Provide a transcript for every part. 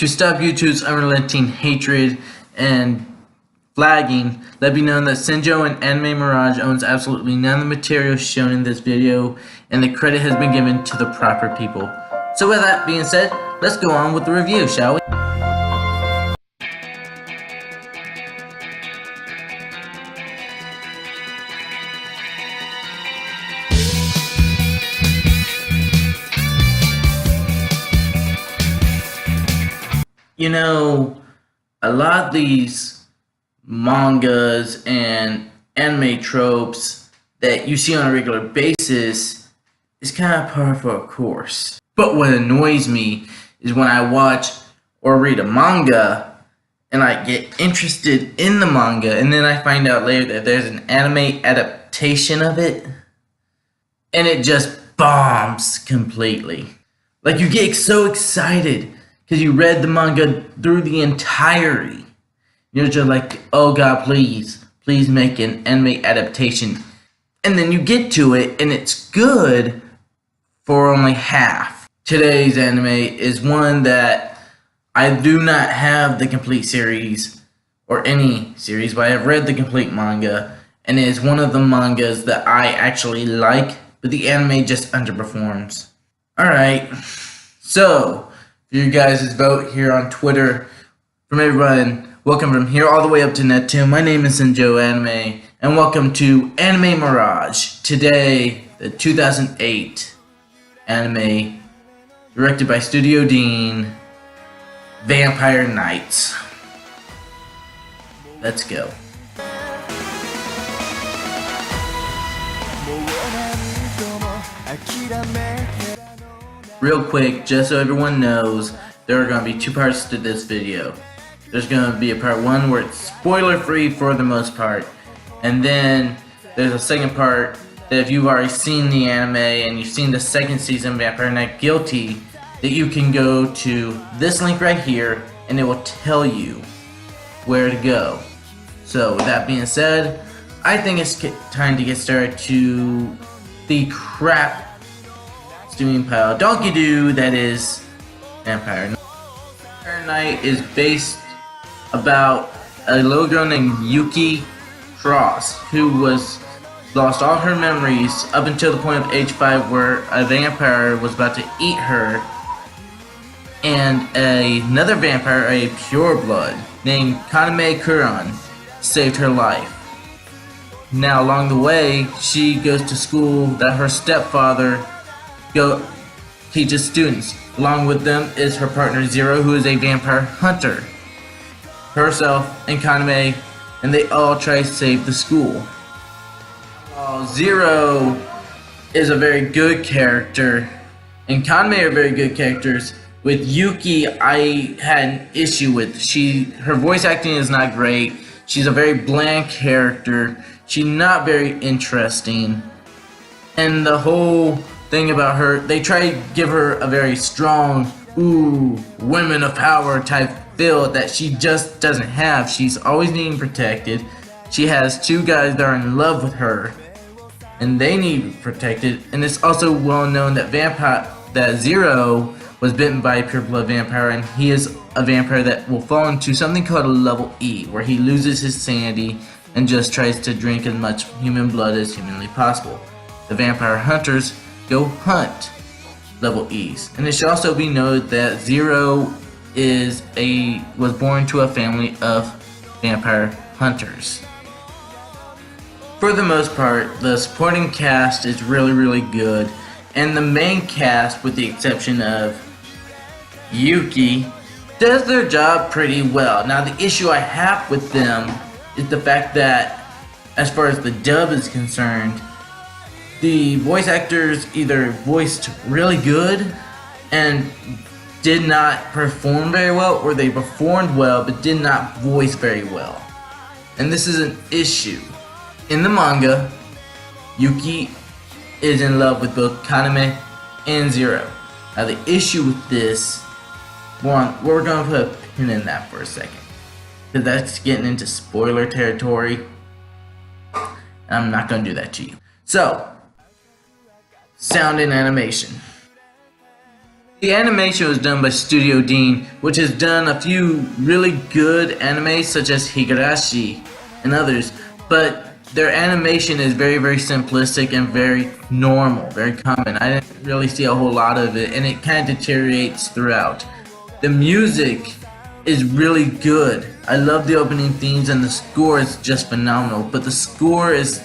To stop YouTube's unrelenting hatred and flagging, let me know that Senjo and Anime Mirage owns absolutely none of the material shown in this video, and the credit has been given to the proper people. So with that being said, let's go on with the review, shall we? You know, a lot of these mangas and anime tropes that you see on a regular basis is kind of par for a course. But what annoys me is when I watch or read a manga and I get interested in the manga and then I find out later that there's an anime adaptation of it and it just bombs completely. Like, you get so excited because you read the manga through the entirety. You're just like, oh god, please make an anime adaptation. And then you get to it and it's good for only half. Today's anime is one that I do not have the complete series, or any series, but I have read the complete manga, and it is one of the mangas that I actually like, but the anime just underperforms. Alright, so for you guys' vote here on Twitter, from everyone, welcome from here all the way up to Neptune. My name is Senjo Anime, and welcome to Anime Mirage. Today, the 2008 anime, directed by Studio Dean, Vampire Knights. Let's go. Real quick, just so everyone knows, there are going to be two parts to this video. There's going to be a part one where it's spoiler free for the most part, and then there's a second part that if you've already seen the anime and you've seen the second season Vampire Knight Guilty, that you can go to this link right here and it will tell you where to go. So with that being said, I think it's time to get started to the crap steaming pile donkey doo that is Vampire Knight. Vampire Knight is based about a little girl named Yuki Cross who lost all her memories up until the point of age 5 where a vampire was about to eat her, and another vampire, a pureblood named Kaname Kuran, saved her life. Now along the way, she goes to school that her stepfather teaches students. Along with them is her partner Zero, who is a vampire hunter. Herself and Kaname, and they all try to save the school. Zero is a very good character, and Kaname are very good characters. With Yuki, I had an issue with. Her voice acting is not great. She's a very bland character. She's not very interesting. And the whole thing about her, they try to give her a very strong, ooh, women of power type feel that she just doesn't have. She's always being protected. She has two guys that are in love with her, and they need protected. And it's also well known that Zero was bitten by a pureblood vampire, and he is a vampire that will fall into something called a level E, where he loses his sanity and just tries to drink as much human blood as humanly possible. The vampire hunters go hunt level E's. And it should also be noted that Zero was born to a family of vampire hunters. For the most part, the supporting cast is really good, and the main cast, with the exception of Yuki, does their job pretty well. Now the issue I have with them is the fact that, as far as the dub is concerned, the voice actors either voiced really good and did not perform very well, or they performed well but did not voice very well. And this is an issue. In the manga, Yuki is in love with both Kaname and Zero. Now the issue with this, we're going to put a pin in that for a second, because that's getting into spoiler territory, and I'm not going to do that to you. So, sound and animation. The animation was done by Studio Dean, which has done a few really good animes such as Higurashi and others, but their animation is very simplistic and very normal, very common. I didn't really see a whole lot of it, and it kind of deteriorates throughout. The music is really good. I love the opening themes, and the score is just phenomenal, but the score is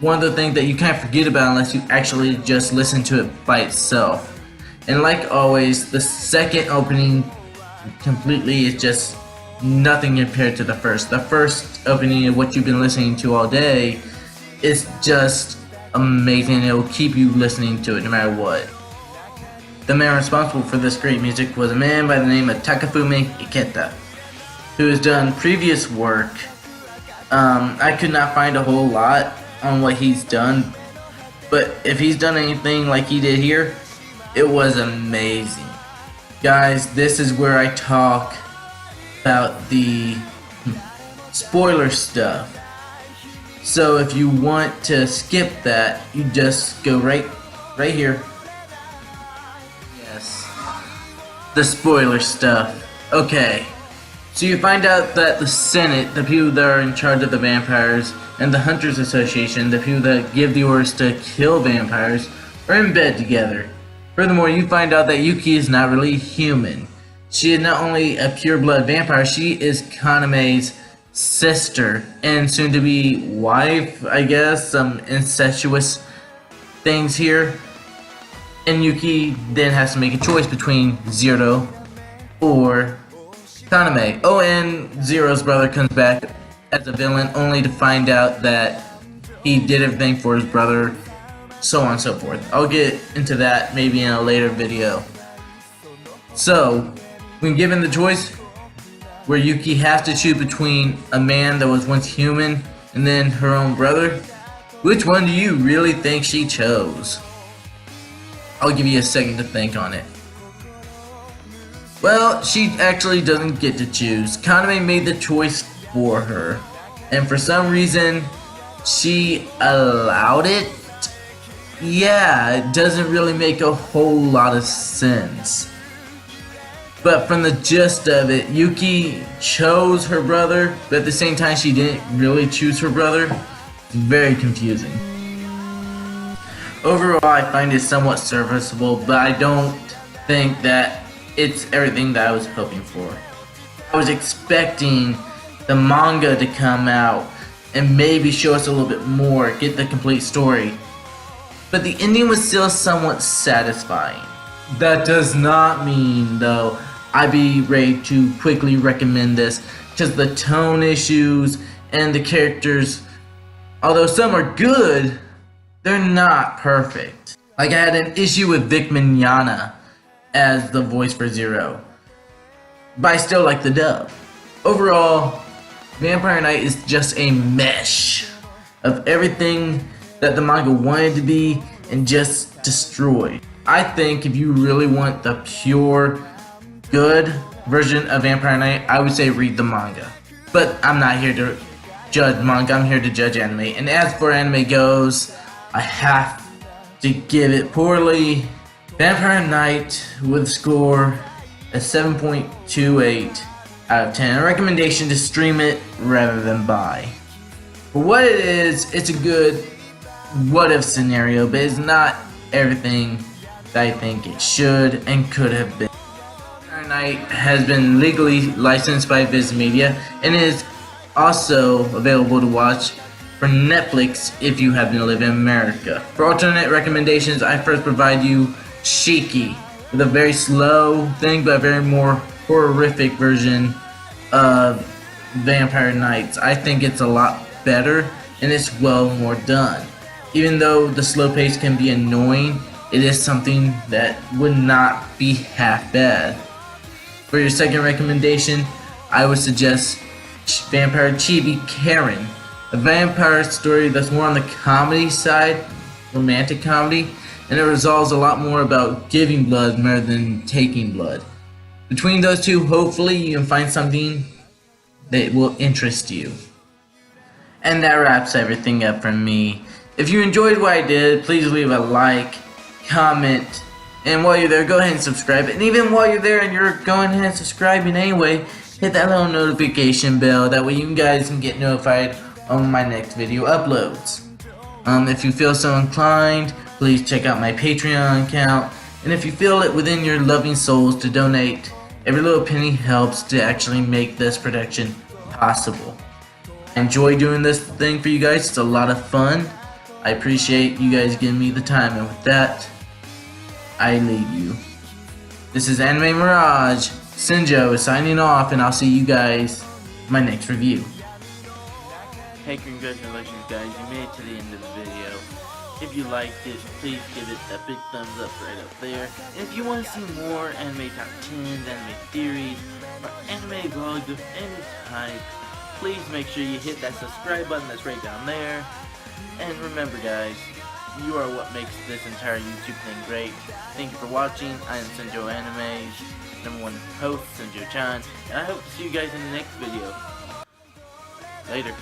one of the things that you can't forget about unless you actually just listen to it by itself. And like always, the second opening completely is just nothing compared to the first. The first opening of what you've been listening to all day is just amazing. It will keep you listening to it no matter what. The man responsible for this great music was a man by the name of Takafumi Iketa, who has done previous work. I could not find a whole lot on what he's done, but if he's done anything like he did here, it was amazing. Guys, this is where I talk about the spoiler stuff. So if you want to skip that, you just go right here. Yes. The spoiler stuff. Okay. So you find out that the Senate, the people that are in charge of the vampires, and the Hunters Association, the people that give the orders to kill vampires, are in bed together. Furthermore, you find out that Yuki is not really human. She is not only a pure-blood vampire, she is Kaname's sister and soon-to-be wife, I guess. Some incestuous things here. And Yuki then has to make a choice between Zero or Kaname. Oh, and Zero's brother comes back as a villain only to find out that he did everything for his brother, so on and so forth. I'll get into that maybe in a later video. So, when given the choice where Yuki has to choose between a man that was once human and then her own brother, which one do you really think she chose? I'll give you a second to think on it. Well, she actually doesn't get to choose. Kaname made the choice for her, and for some reason, she allowed it. Yeah, it doesn't really make a whole lot of sense. But from the gist of it, Yuki chose her brother, but at the same time she didn't really choose her brother. It's very confusing. Overall, I find it somewhat serviceable, but I don't think that it's everything that I was hoping for. I was expecting the manga to come out and maybe show us a little bit more, get the complete story. But the ending was still somewhat satisfying. That does not mean, though, I'd be ready to quickly recommend this, because the tone issues and the characters, although some are good, they're not perfect. Like, I had an issue with Vic Mignogna as the voice for Zero, but I still like the dub. Overall, Vampire Knight is just a mesh of everything that the manga wanted to be and just destroyed. I think if you really want the pure, good version of Vampire Knight, I would say read the manga. But I'm not here to judge manga, I'm here to judge anime. And as for anime goes, I have to give it poorly. Vampire Knight with a score at 7.28 out of 10. A recommendation to stream it rather than buy. For what it is, it's a good what if scenario, but it's not everything that I think it should and could have been. Vampire Knight has been legally licensed by Viz Media and is also available to watch for Netflix if you happen to live in America. For alternate recommendations, I first provide you Shiki, with a very slow thing but a very more horrific version of Vampire Knights. I think it's a lot better and it's well more done. Even though the slow pace can be annoying, it is something that would not be half bad. For your second recommendation, I would suggest Vampire Chibi Karen, a vampire story that's more on the comedy side, romantic comedy, and it resolves a lot more about giving blood more than taking blood. Between those two, hopefully you can find something that will interest you. And that wraps everything up from me. If you enjoyed what I did, please leave a like, comment, And while you're there, go ahead and subscribe. And even while you're there and you're going ahead and subscribing anyway, hit that little notification bell. That way you guys can get notified on my next video uploads. If you feel so inclined, please check out my Patreon account. And if you feel it within your loving souls to donate, every little penny helps to actually make this production possible. I enjoy doing this thing for you guys. It's a lot of fun. I appreciate you guys giving me the time. And with that, I leave you. This is Anime Mirage, Sinjo signing off, and I'll see you guys in my next review. Hey, congratulations guys, you made it to the end of the video. If you liked it, please give it a big thumbs up right up there. And if you want to see more anime top 10s, anime theories, or anime vlogs of any type, please make sure you hit that subscribe button that's right down there. And remember guys, you are what makes this entire YouTube thing great. Thank you for watching. I am Sinjo Anime's #1 host, Sinjo Chan, and I hope to see you guys in the next video. Later.